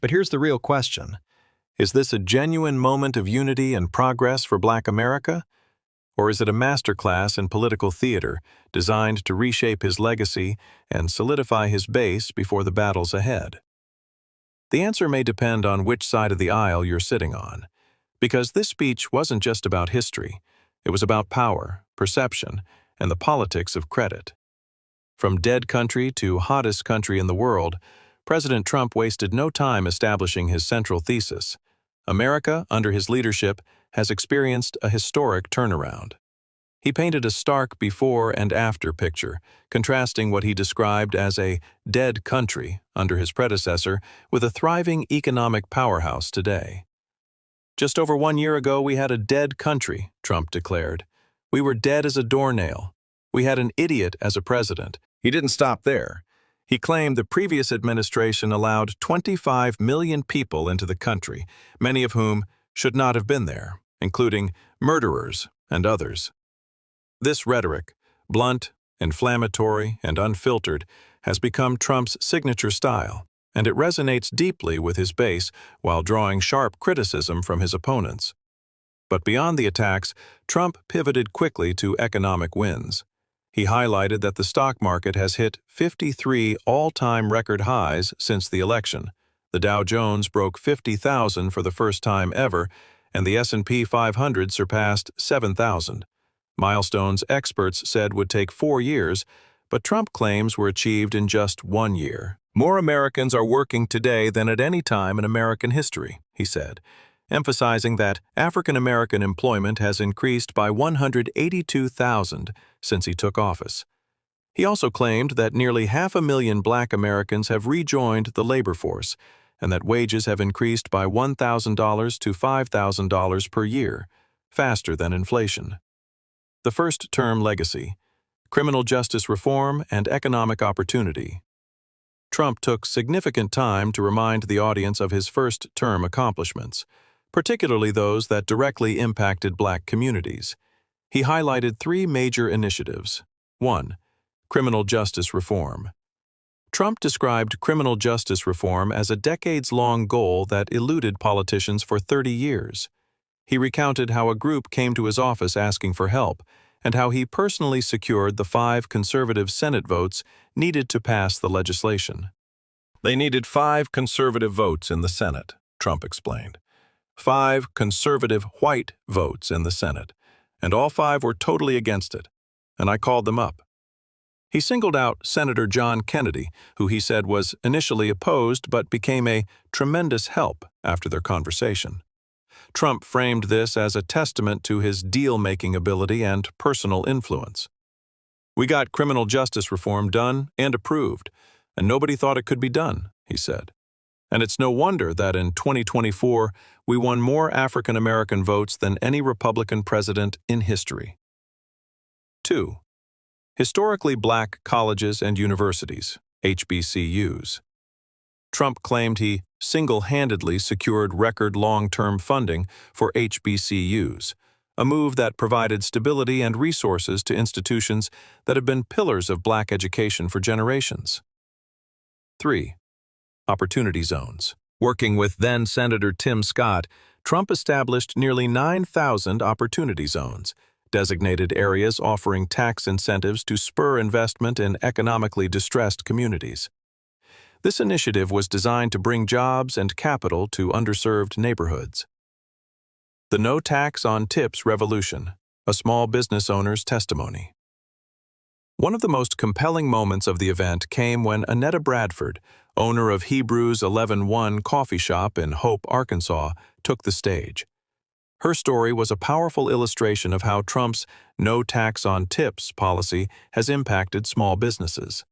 But here's the real question. Is this a genuine moment of unity and progress for Black America? Or is it a masterclass in political theater designed to reshape his legacy and solidify his base before the battles ahead? The answer may depend on which side of the aisle you're sitting on, because this speech wasn't just about history. It was about power, perception, and the politics of credit. From dead country to hottest country in the world, President Trump wasted no time establishing his central thesis. America, under his leadership, has experienced a historic turnaround. He painted a stark before and after picture, contrasting what he described as a dead country under his predecessor with a thriving economic powerhouse today. Just over 1 year ago, we had a dead country, Trump declared. We were dead as a doornail. We had an idiot as a president. He didn't stop there. He claimed the previous administration allowed 25 million people into the country, many of whom should not have been there, including murderers and others. This rhetoric, blunt, inflammatory, and unfiltered, has become Trump's signature style, and it resonates deeply with his base while drawing sharp criticism from his opponents. But beyond the attacks, Trump pivoted quickly to economic wins. He highlighted that the stock market has hit 53 all-time record highs since the election. The Dow Jones broke 50,000 for the first time ever, and the S&P 500 surpassed 7,000. Milestones experts said would take 4 years, but Trump claims were achieved in just 1 year. More Americans are working today than at any time in American history, he said, emphasizing that African American employment has increased by 182,000 since he took office. He also claimed that nearly 500,000 Black Americans have rejoined the labor force, and that wages have increased by $1,000 to $5,000 per year, faster than inflation. The first-term legacy: criminal justice reform and economic opportunity. Trump took significant time to remind the audience of his first-term accomplishments, particularly those that directly impacted Black communities. He highlighted 3 major initiatives. 1. Criminal justice reform. Trump described criminal justice reform as a decades-long goal that eluded politicians for 30 years. He recounted how a group came to his office asking for help, and how he personally secured the 5 conservative Senate votes needed to pass the legislation. They needed 5 conservative votes in the Senate, Trump explained. 5 conservative white votes in the Senate, and all 5 were totally against it, and I called them up. He singled out Senator John Kennedy, who he said was initially opposed but became a tremendous help after their conversation. Trump framed this as a testament to his deal-making ability and personal influence. We got criminal justice reform done and approved, and nobody thought it could be done, he said. And it's no wonder that in 2024, we won more African American votes than any Republican president in history. 2. Historically Black colleges and universities, HBCUs. Trump claimed he single-handedly secured record long-term funding for HBCUs, a move that provided stability and resources to institutions that have been pillars of Black education for generations. 3. Opportunity zones. Working with then-Senator Tim Scott, Trump established nearly 9,000 opportunity zones, designated areas offering tax incentives to spur investment in economically distressed communities. This initiative was designed to bring jobs and capital to underserved neighborhoods. The No Tax on Tips Revolution, a small business owner's testimony. One of the most compelling moments of the event came when Annetta Bradford, owner of Hebrews 11:1 coffee shop in Hope, Arkansas, took the stage. Her story was a powerful illustration of how Trump's No Tax on Tips policy has impacted small businesses.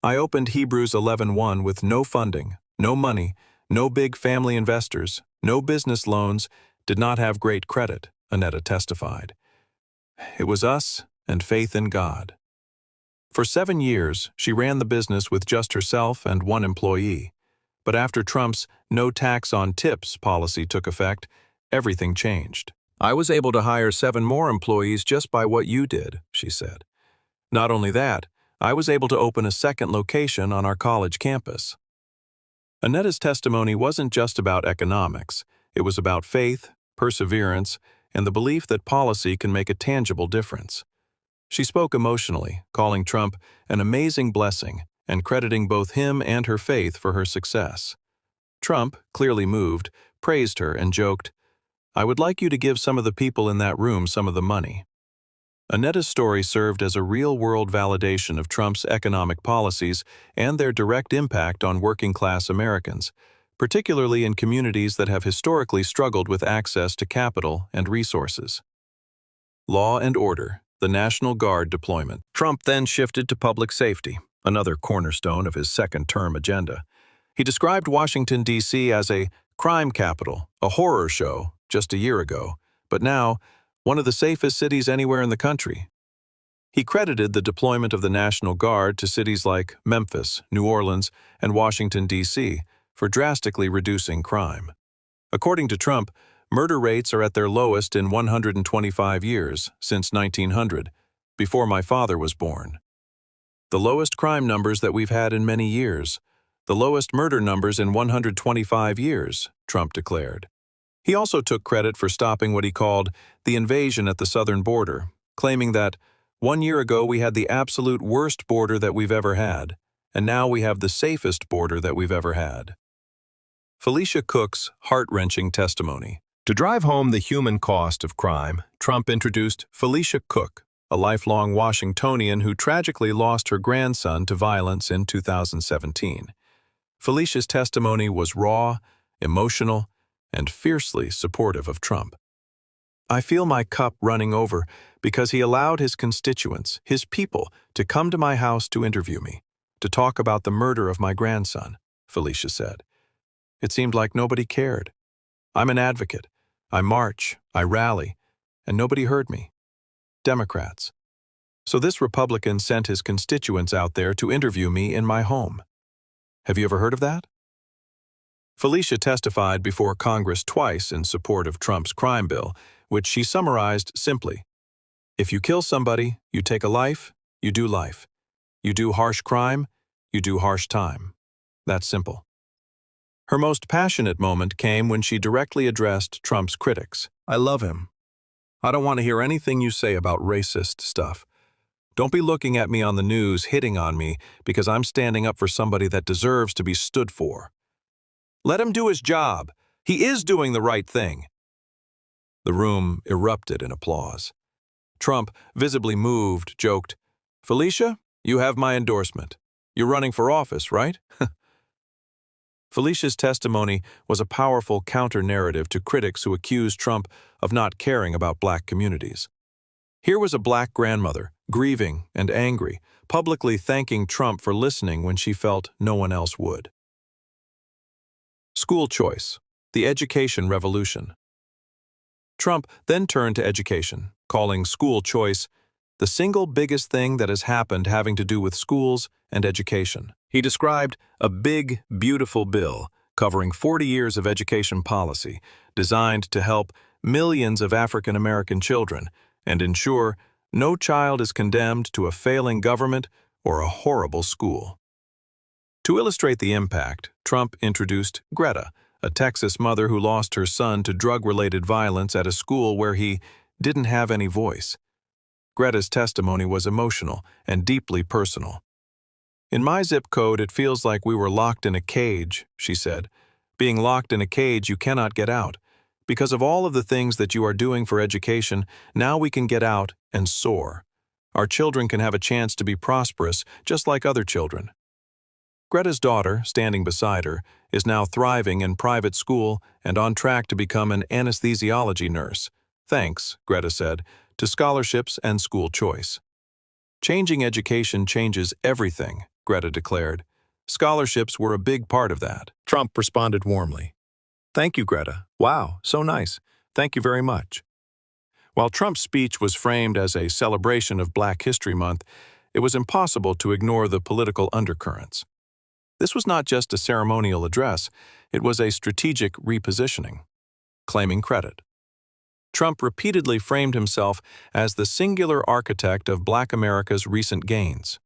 I opened Hebrews 11:1 with no funding, no money, no big family investors, no business loans, did not have great credit, Annetta testified. It was us and faith in God. For 7 years, she ran the business with just herself and 1 employee. But after Trump's No Tax on Tips policy took effect, everything changed. I was able to hire 7 more employees just by what you did, she said. Not only that, I was able to open a second location on our college campus. Annetta's testimony wasn't just about economics. It was about faith, perseverance, and the belief that policy can make a tangible difference. She spoke emotionally, calling Trump an amazing blessing and crediting both him and her faith for her success. Trump, clearly moved, praised her and joked, "I would like you to give some of the people in that room some of the money." Annetta's story served as a real-world validation of Trump's economic policies and their direct impact on working-class Americans, particularly in communities that have historically struggled with access to capital and resources. Law and order, the National Guard deployment. Trump then shifted to public safety, another cornerstone of his second-term agenda. He described Washington, D.C. as a crime capital, a horror show, just a year ago, but now, one of the safest cities anywhere in the country. He credited the deployment of the National Guard to cities like Memphis, New Orleans, and Washington, D.C. for drastically reducing crime. According to Trump, murder rates are at their lowest in 125 years, since 1900, before my father was born. The lowest crime numbers that we've had in many years. The lowest murder numbers in 125 years, Trump declared. He also took credit for stopping what he called the invasion at the southern border, claiming that 1 year ago we had the absolute worst border that we've ever had, and now we have the safest border that we've ever had. Felicia Cook's heart-wrenching testimony. To drive home the human cost of crime, Trump introduced Felicia Cook, a lifelong Washingtonian who tragically lost her grandson to violence in 2017. Felicia's testimony was raw, emotional, and fiercely supportive of Trump. "I feel my cup running over because he allowed his constituents, his people, to come to my house to interview me, to talk about the murder of my grandson," Felicia said. "It seemed like nobody cared. I'm an advocate. I march, I rally, and nobody heard me. Democrats. So this Republican sent his constituents out there to interview me in my home. Have you ever heard of that?" Felicia testified before Congress twice in support of Trump's crime bill, which she summarized simply. If you kill somebody, you take a life, you do life. You do harsh crime, you do harsh time. That's simple. Her most passionate moment came when she directly addressed Trump's critics. "I love him. I don't want to hear anything you say about racist stuff. Don't be looking at me on the news hitting on me because I'm standing up for somebody that deserves to be stood for. Let him do his job. He is doing the right thing." The room erupted in applause. Trump, visibly moved, joked, "Felicia, you have my endorsement. You're running for office, right?" Felicia's testimony was a powerful counter-narrative to critics who accused Trump of not caring about black communities. Here was a black grandmother, grieving and angry, publicly thanking Trump for listening when she felt no one else would. School choice, the education revolution. Trump then turned to education, calling school choice the single biggest thing that has happened having to do with schools and education. He described a big, beautiful bill covering 40 years of education policy designed to help millions of African American children and ensure no child is condemned to a failing government or a horrible school. To illustrate the impact, Trump introduced Greta, a Texas mother who lost her son to drug-related violence at a school where he didn't have any voice. Greta's testimony was emotional and deeply personal. "In my zip code, it feels like we were locked in a cage," she said. "Being locked in a cage, you cannot get out. Because of all of the things that you are doing for education, now we can get out and soar. Our children can have a chance to be prosperous, just like other children." Greta's daughter, standing beside her, is now thriving in private school and on track to become an anesthesiology nurse, thanks, Greta said, to scholarships and school choice. "Changing education changes everything," Greta declared. "Scholarships were a big part of that." Trump responded warmly. "Thank you, Greta. Wow, so nice. Thank you very much." While Trump's speech was framed as a celebration of Black History Month, it was impossible to ignore the political undercurrents. This was not just a ceremonial address, it was a strategic repositioning, claiming credit. Trump repeatedly framed himself as the singular architect of Black America's recent gains.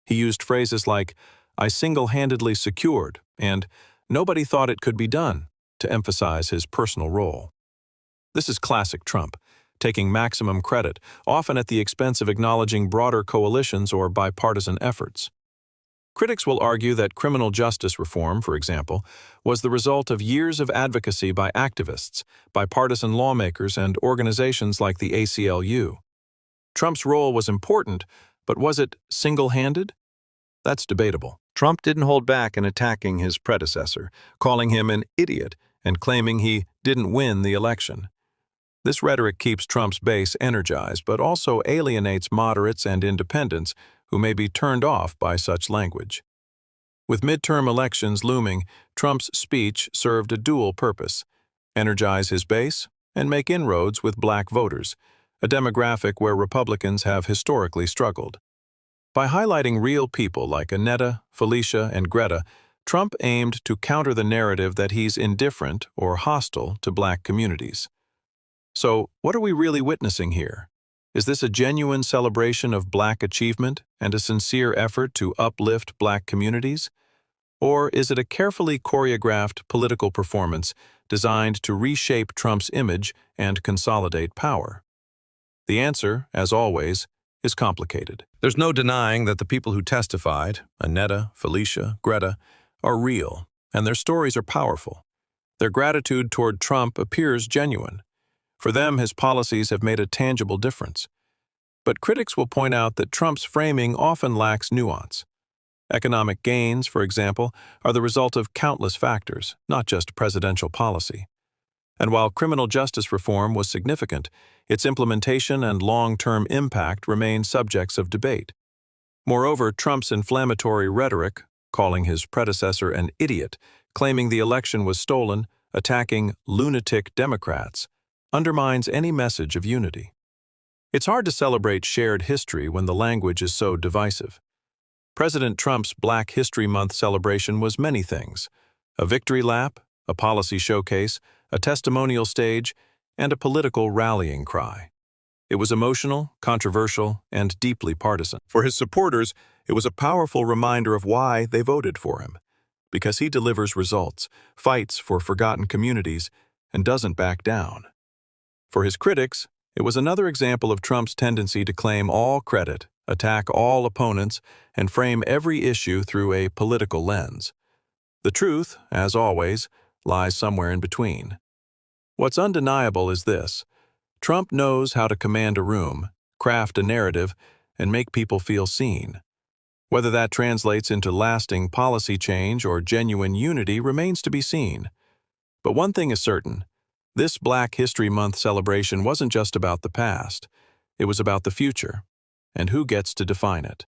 He used phrases like, "I single-handedly secured," and nobody thought it could be done, to emphasize his personal role. This is classic Trump, taking maximum credit, often at the expense of acknowledging broader coalitions or bipartisan efforts. Critics will argue that criminal justice reform, for example, was the result of years of advocacy by activists, bipartisan lawmakers, and organizations like the ACLU. Trump's role was important, but was it single-handed? That's debatable. Trump didn't hold back in attacking his predecessor, calling him an idiot and claiming he didn't win the election. This rhetoric keeps Trump's base energized, but also alienates moderates and independents who may be turned off by such language. With midterm elections looming, Trump's speech served a dual purpose: energize his base and make inroads with black voters, a demographic where Republicans have historically struggled. By highlighting real people like Annetta, Felicia, and Greta, Trump aimed to counter the narrative that he's indifferent or hostile to black communities. So, what are we really witnessing here? Is this a genuine celebration of black achievement and a sincere effort to uplift black communities? Or is it a carefully choreographed political performance designed to reshape Trump's image and consolidate power? The answer, as always, is complicated. There's no denying that the people who testified, Annetta, Felicia, Greta, are real, and their stories are powerful. Their gratitude toward Trump appears genuine. For them, his policies have made a tangible difference. But critics will point out that Trump's framing often lacks nuance. Economic gains, for example, are the result of countless factors, not just presidential policy. And while criminal justice reform was significant, its implementation and long-term impact remain subjects of debate. Moreover, Trump's inflammatory rhetoric, calling his predecessor an idiot, claiming the election was stolen, attacking lunatic Democrats, undermines any message of unity. It's hard to celebrate shared history when the language is so divisive. President Trump's Black History Month celebration was many things: a victory lap, a policy showcase, a testimonial stage, and a political rallying cry. It was emotional, controversial, and deeply partisan. For his supporters, it was a powerful reminder of why they voted for him. Because he delivers results, fights for forgotten communities, and doesn't back down. For his critics, it was another example of Trump's tendency to claim all credit, attack all opponents, and frame every issue through a political lens. The truth, as always, lies somewhere in between. What's undeniable is this: Trump knows how to command a room, craft a narrative, and make people feel seen. Whether that translates into lasting policy change or genuine unity remains to be seen. But one thing is certain: this Black History Month celebration wasn't just about the past. It was about the future, and who gets to define it.